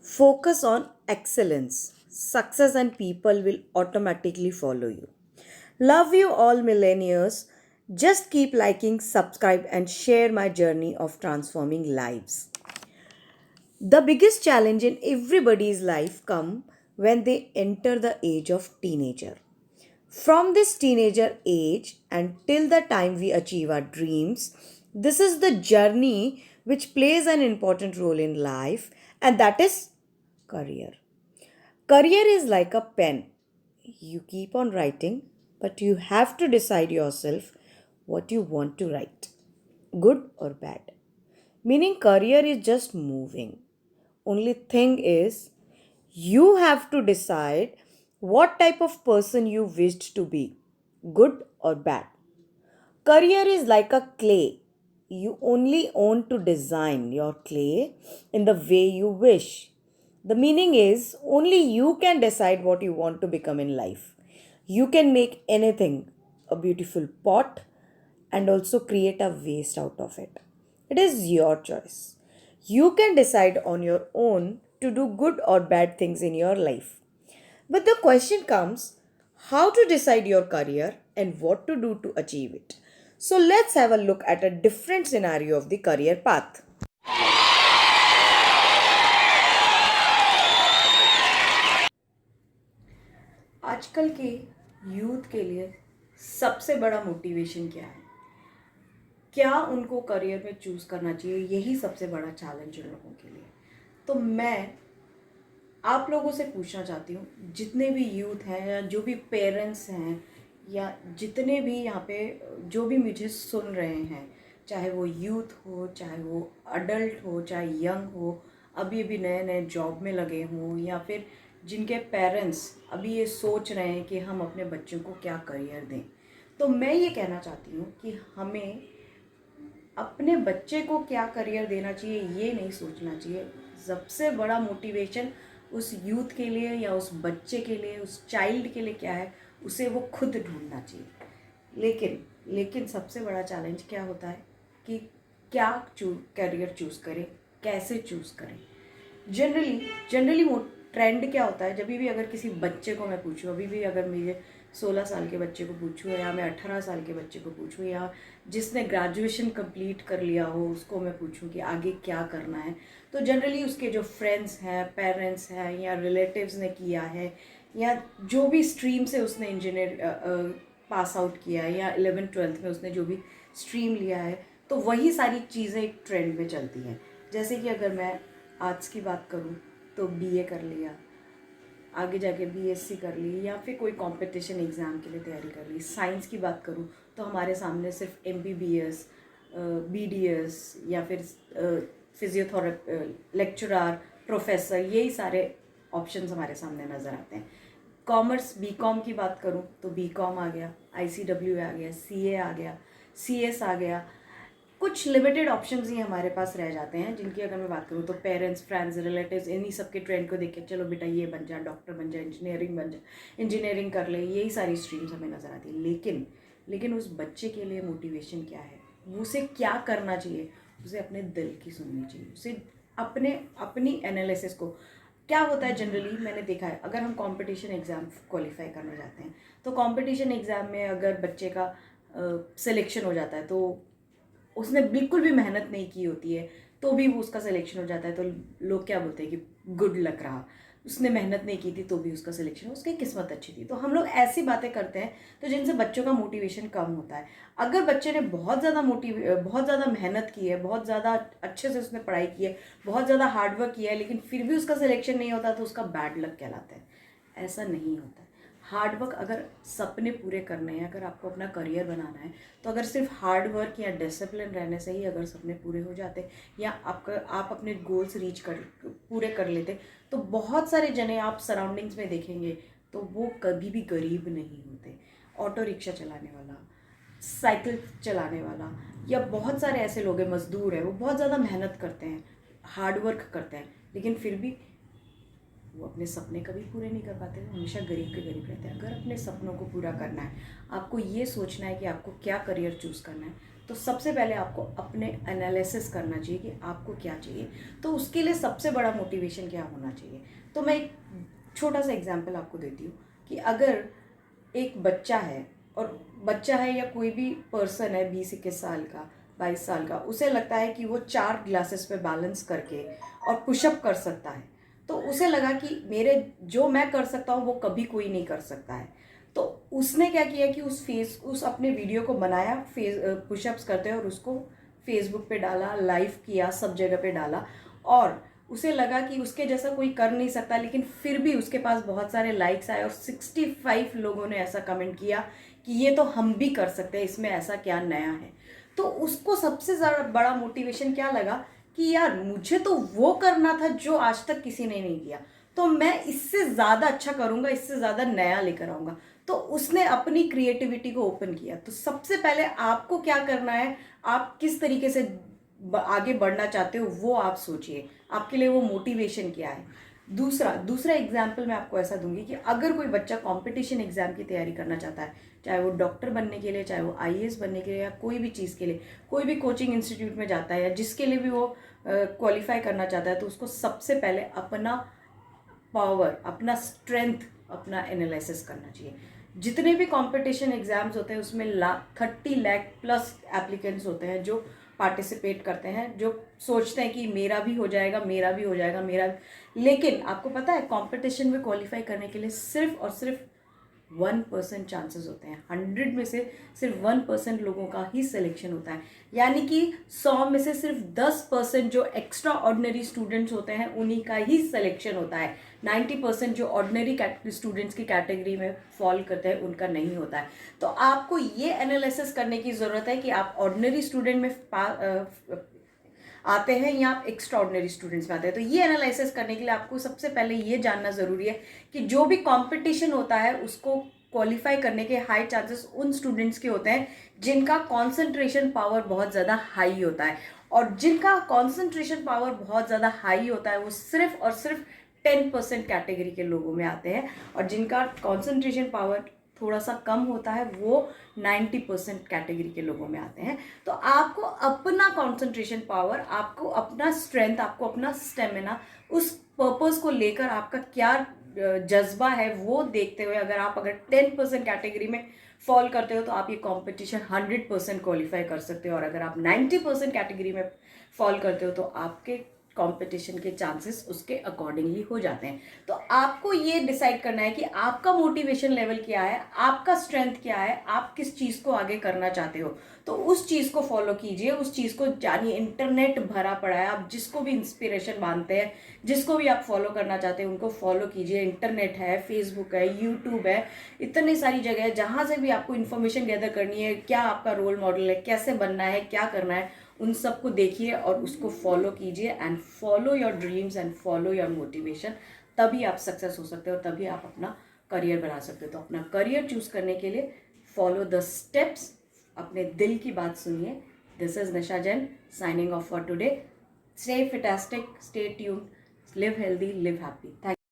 Focus on excellence. Success and people will automatically follow you. Love you all, millennials. Just keep liking, subscribe, and share my journey of transforming lives. The biggest challenge in everybody's life come when they enter the age of teenager. From this teenager age until the time we achieve our dreams, this is the journey which plays an important role in life, and that is career. Career is like a pen. You keep on writing, but you have to decide yourself what you want to write, good or bad. Meaning, career is just moving. Only thing is, you have to decide what type of person you wished to be, good or bad. Career is like a clay. You only own to design your clay in the way you wish. The meaning is only you can decide what you want to become in life. You can make anything a beautiful pot and also create a waste out of it. It is your choice. You can decide on your own to do good or bad things in your life. But the question comes how to decide your career and what to do to achieve it. So let's have a look at a different scenario of the career path. आजकल के youth के लिए सबसे बड़ा motivation क्या है? क्या उनको करियर में चूज़ करना चाहिए? यही सबसे बड़ा चैलेंज उन लोगों के लिए। तो मैं आप लोगों से पूछना चाहती हूँ, जितने भी यूथ हैं या जो भी पेरेंट्स हैं या जितने भी यहाँ पे जो भी मुझे सुन रहे हैं, चाहे वो यूथ हो, चाहे वो अडल्ट हो, चाहे यंग हो, अभी अभी नए नए जॉब में लगे हों, या फिर जिनके पेरेंट्स अभी ये सोच रहे हैं कि हम अपने बच्चों को क्या करियर दें, तो मैं ये कहना चाहती हूँ कि हमें अपने बच्चे को क्या करियर देना चाहिए ये नहीं सोचना चाहिए। सबसे बड़ा मोटिवेशन उस यूथ के लिए या उस बच्चे के लिए, उस चाइल्ड के लिए क्या है, उसे वो खुद ढूंढना चाहिए। लेकिन सबसे बड़ा चैलेंज क्या होता है कि क्या करियर चूज़ करें, कैसे चूज़ करें। जनरली वो ट्रेंड क्या होता है, जब भी अगर किसी बच्चे को मैं पूछूँ, अभी भी अगर मुझे 16 साल के बच्चे को पूछूँ या मैं 18 साल के बच्चे को पूछूँ या जिसने ग्रेजुएशन कंप्लीट कर लिया हो उसको मैं पूछूँ कि आगे क्या करना है, तो जनरली उसके जो फ्रेंड्स हैं, पेरेंट्स हैं या रिलेटिव्स ने किया है या जो भी स्ट्रीम से उसने इंजीनियर पास आउट किया है या 11th-12th में उसने जो भी स्ट्रीम लिया है, तो वही सारी चीज़ें एक ट्रेंड में चलती हैं। जैसे कि अगर मैं आर्ट्स की बात करूँ तो बीए कर लिया, आगे जाके बीएससी कर ली या फिर कोई कंपटीशन एग्ज़ाम के लिए तैयारी कर ली। साइंस की बात करूँ तो हमारे सामने सिर्फ एमबीबीएस, बीडीएस या फिर फिजियोथेरेपी लेक्चरर, प्रोफेसर, यही सारे ऑप्शंस हमारे सामने नज़र आते हैं। कॉमर्स बीकॉम की बात करूँ तो बीकॉम आ गया, आईसीडब्ल्यू आ गया, सीए आ गया, सीएस आ गया। कुछ लिमिटेड ऑप्शंस ही हमारे पास रह जाते हैं, जिनकी अगर मैं बात करूँ तो पेरेंट्स, फ्रेंड्स, रिलेटिव्स इन्हीं सब के ट्रेंड को देख के चलो बेटा ये बन जा, डॉक्टर बन जा, इंजीनियरिंग बन जा, इंजीनियरिंग कर ले, यही सारी स्ट्रीम्स हमें नज़र आती है। लेकिन उस बच्चे के लिए मोटिवेशन क्या है, वो उसे क्या करना चाहिए, उसे अपने दिल की सुननी चाहिए, उसे अपनी एनालिसिस को। क्या होता है जनरली मैंने देखा है, अगर हम कंपटीशन एग्ज़ाम क्वालिफाई करने जाते हैं तो कंपटीशन एग्ज़ाम में अगर बच्चे का सिलेक्शन हो जाता है तो उसने बिल्कुल भी मेहनत नहीं की होती है तो भी वो उसका सिलेक्शन हो जाता है, तो लोग क्या बोलते हैं कि गुड लक रहा, उसने मेहनत नहीं की थी तो भी उसका सिलेक्शन, उसकी किस्मत अच्छी थी। तो हम लोग ऐसी बातें करते हैं तो जिनसे बच्चों का मोटिवेशन कम होता है। अगर बच्चे ने बहुत ज़्यादा मेहनत की है, बहुत ज़्यादा अच्छे से उसने पढ़ाई की है, बहुत ज़्यादा हार्डवर्क किया है, लेकिन फिर भी उसका सिलेक्शन नहीं होता तो उसका बैड लक कहलाता है। ऐसा नहीं होता है। हार्ड वर्क, अगर सपने पूरे करने हैं, अगर आपको अपना करियर बनाना है, तो अगर सिर्फ हार्ड वर्क या डिसिप्लिन रहने से ही अगर सपने पूरे हो जाते या आप अपने गोल्स पूरे कर लेते, तो बहुत सारे जने आप सराउंडिंग्स में देखेंगे तो वो कभी भी गरीब नहीं होते। ऑटो रिक्शा चलाने वाला, साइकिल चलाने वाला या बहुत सारे ऐसे लोग हैं, मजदूर हैं, वो बहुत ज़्यादा मेहनत करते हैं, हार्ड वर्क करते हैं, लेकिन फिर भी वो अपने सपने कभी पूरे नहीं कर पाते, वो हमेशा गरीब के गरीब रहते हैं। अगर अपने सपनों को पूरा करना है, आपको ये सोचना है कि आपको क्या करियर चूज़ करना है, तो सबसे पहले आपको अपने एनालिसिस करना चाहिए कि आपको क्या चाहिए। तो उसके लिए सबसे बड़ा मोटिवेशन क्या होना चाहिए। तो मैं एक छोटा सा एग्जांपल आपको देती हूँ कि अगर एक बच्चा है, और बच्चा है या कोई भी पर्सन है 20-21 साल का, 22 साल का, उसे लगता है कि वो 4 ग्लासेस पे बैलेंस करके और पुशअप कर सकता है। तो उसे लगा कि मेरे जो मैं कर सकता हूँ वो कभी कोई नहीं कर सकता है। तो उसने क्या किया कि उस अपने वीडियो को बनाया पुशअप्स करते हैं और उसको फेसबुक पे डाला, लाइव किया, सब जगह पे डाला। और उसे लगा कि उसके जैसा कोई कर नहीं सकता, लेकिन फिर भी उसके पास बहुत सारे लाइक्स आए और 65 लोगों ने ऐसा कमेंट किया कि ये तो हम भी कर सकते हैं, इसमें ऐसा क्या नया है। तो उसको सबसे ज़्यादा बड़ा मोटिवेशन क्या लगा कि यार मुझे तो वो करना था जो आज तक किसी ने नहीं किया, तो मैं इससे ज़्यादा अच्छा करूँगा, इससे ज़्यादा नया लेकर आऊँगा। तो उसने अपनी क्रिएटिविटी को ओपन किया। तो सबसे पहले आपको क्या करना है, आप किस तरीके से आगे बढ़ना चाहते हो वो आप सोचिए, आपके लिए वो मोटिवेशन क्या है। दूसरा एग्जाम्पल मैं आपको ऐसा दूंगी कि अगर कोई बच्चा कंपटीशन एग्जाम की तैयारी करना चाहता है, चाहे वो डॉक्टर बनने के लिए, चाहे वो आईएएस बनने के लिए, या कोई भी चीज़ के लिए, कोई भी कोचिंग इंस्टीट्यूट में जाता है या जिसके लिए भी वो क्वालिफाई करना चाहता है, तो उसको सबसे पहले अपना पावर, अपना स्ट्रेंथ, अपना एनालिसिस करना चाहिए। जितने भी कंपटीशन एग्जाम्स होते हैं उसमें 30 लाख प्लस एप्लीकेंट्स होते हैं जो पार्टिसिपेट करते हैं, जो सोचते हैं कि मेरा भी हो जाएगा, मेरा भी हो जाएगा, मेरा भी। लेकिन आपको पता है कंपटीशन में क्वालिफाई करने के लिए सिर्फ और सिर्फ 1% चांसेस होते हैं। 100 में से सिर्फ 1% लोगों का ही सिलेक्शन होता है। यानी कि 100 में से सिर्फ 10% जो एक्स्ट्रा ऑर्डिनरी स्टूडेंट्स होते हैं उन्हीं का ही सिलेक्शन होता है। 90% जो ऑर्डिनरी स्टूडेंट्स की कैटेगरी में फॉल करते हैं उनका नहीं होता है। तो आपको ये एनालिसिस करने की ज़रूरत है कि आप ऑर्डिनरी स्टूडेंट में आते हैं या आप एक्स्ट्रा ऑर्डिनरी स्टूडेंट्स में आते हैं। तो ये एनालिसिस करने के लिए आपको सबसे पहले ये जानना ज़रूरी है कि जो भी कंपटीशन होता है उसको क्वालिफाई करने के हाई चांसेस उन स्टूडेंट्स के होते हैं जिनका कंसंट्रेशन पावर बहुत ज़्यादा हाई होता है। और जिनका कंसंट्रेशन पावर बहुत ज़्यादा हाई होता है वो सिर्फ और सिर्फ 10% कैटेगरी के लोगों में आते हैं, और जिनका कंसंट्रेशन पावर थोड़ा सा कम होता है वो 90% कैटेगरी के लोगों में आते हैं। तो आपको अपना कंसंट्रेशन पावर, आपको अपना स्ट्रेंथ, आपको अपना स्टेमिना, उस पर्पस को लेकर आपका क्या जज्बा है वो देखते हुए अगर 10% कैटेगरी में फॉल करते हो तो आप ये कंपटीशन 100% क्वालिफाई कर सकते हो। और अगर आप 90% कैटेगरी में फॉल करते हो तो आपके कंपटीशन के चांसेस उसके अकॉर्डिंगली हो जाते हैं। तो आपको ये डिसाइड करना है कि आपका मोटिवेशन लेवल क्या है, आपका स्ट्रेंथ क्या है, आप किस चीज़ को आगे करना चाहते हो। तो उस चीज़ को फॉलो कीजिए, उस चीज़ को जानिए। इंटरनेट भरा पड़ा है, आप जिसको भी इंस्पिरेशन मानते हैं, जिसको भी आप फॉलो करना चाहते हैं उनको फॉलो कीजिए। इंटरनेट है, फेसबुक है, यूट्यूब है, इतनी सारी जगह है जहाँ से भी आपको इन्फॉर्मेशन गैदर करनी है, क्या आपका रोल मॉडल है, कैसे बनना है, क्या करना है, उन सबको देखिए और उसको फॉलो कीजिए। And follow your dreams and follow your motivation. तभी आप सक्सेस हो सकते हो, तभी आप अपना करियर बना सकते हो। तो अपना करियर चूज करने के लिए फॉलो द स्टेप्स, अपने दिल की बात सुनिए। This is Nisha Jain signing off for today. Stay fitastic, stay tuned, live healthy, live happy. Thank